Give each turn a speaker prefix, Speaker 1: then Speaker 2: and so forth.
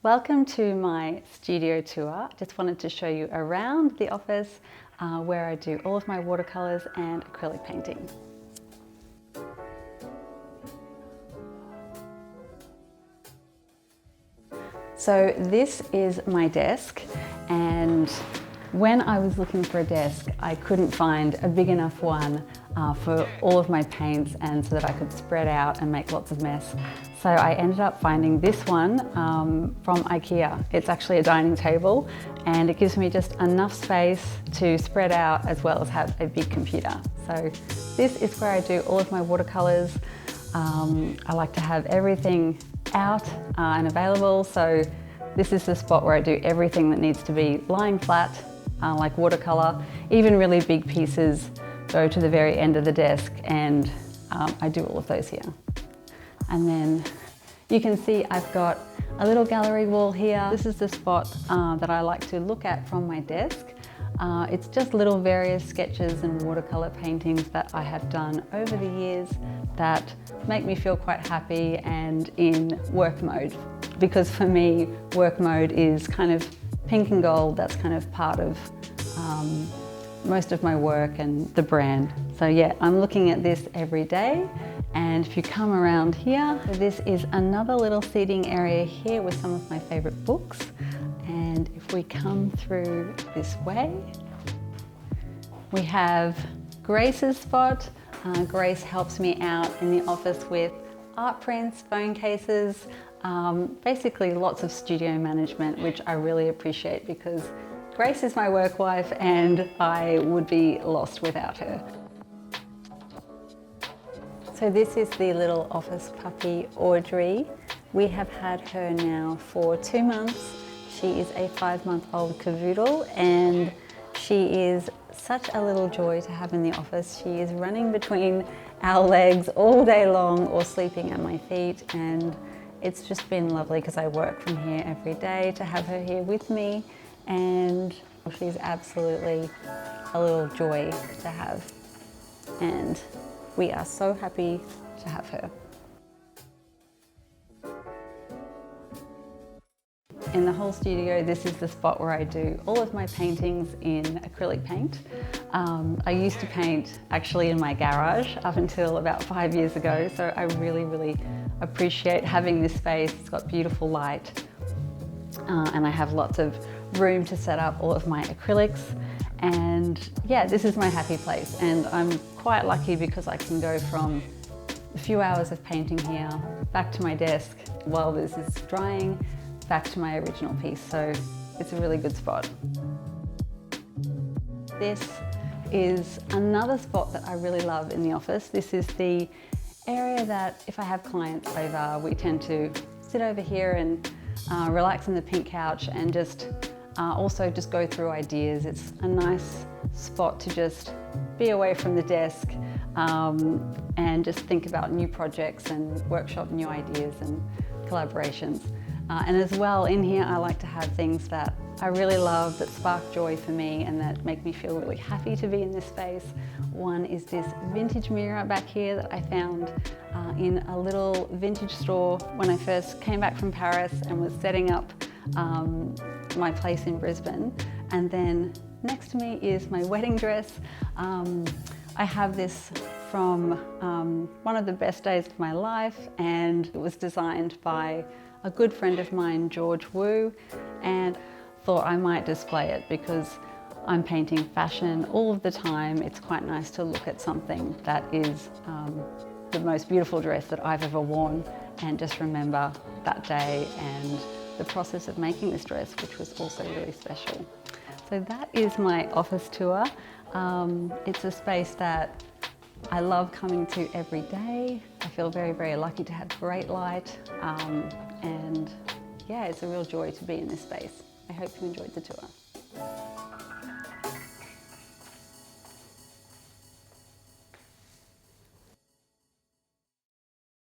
Speaker 1: Welcome to my studio tour. Just wanted to show you around the office where I do all of my watercolors and acrylic painting. So this is my desk, and when I was looking for a desk, I couldn't find a big enough one for all of my paints and so that I could spread out and make lots of mess. So I ended up finding this one from IKEA. It's actually a dining table and it gives me just enough space to spread out as well as have a big computer. So this is where I do all of my watercolors. I like to have everything out and available. So this is the spot where I do everything that needs to be lying flat, like watercolor. Even really big pieces go to the very end of the desk, and I do all of those here. And then you can see I've got a little gallery wall here. This is the spot that I like to look at from my desk. It's just little various sketches and watercolor paintings that I have done over the years that make me feel quite happy and in work mode. Because for me, work mode is kind of pink and gold. That's kind of part of most of my work and the brand. So yeah, I'm looking at this every day. And if you come around here, this is another little seating area here with some of my favorite books. And if we come through this way, we have Grace's spot. Grace helps me out in the office with art prints, phone cases, basically lots of studio management, which I really appreciate because Grace is my work wife and I would be lost without her. So this is the little office puppy, Audrey. We have had her now for 2 months. She is a 5-month-old cavoodle and she is such a little joy to have in the office. She is running between our legs all day long or sleeping at my feet, and it's just been lovely because I work from here every day to have her here with me, and she's absolutely a little joy to have, and we are so happy to have her. In the whole studio, this is the spot where I do all of my paintings in acrylic paint. I used to paint actually in my garage up until about 5 years ago, so I really appreciate having this space. It's got beautiful light and I have lots of room to set up all of my acrylics. And yeah, this is my happy place, and I'm quite lucky because I can go from a few hours of painting here back to my desk while this is drying, back to my original piece, so it's a really good spot. This is another spot that I really love in the office. This is the area that if I have clients over, we tend to sit over here and relax on the pink couch and just also just go through ideas. It's a nice spot to just be away from the desk and just think about new projects and workshop new ideas and collaborations. And as well, in here I like to have things that I really love that spark joy for me and that make me feel really happy to be in this space. One is this vintage mirror back here that I found in a little vintage store when I first came back from Paris and was setting up my place in Brisbane. And then next to me is my wedding dress. I have this from one of the best days of my life, and it was designed by a good friend of mine, George Wu, and thought I might display it because I'm painting fashion all of the time. It's quite nice to look at something that is the most beautiful dress that I've ever worn and just remember that day and the process of making this dress, which was also really special. So that is my office tour. It's a space that I love coming to every day. I feel very lucky to have great light, and yeah, it's a real joy to be in this space. I hope you enjoyed the tour.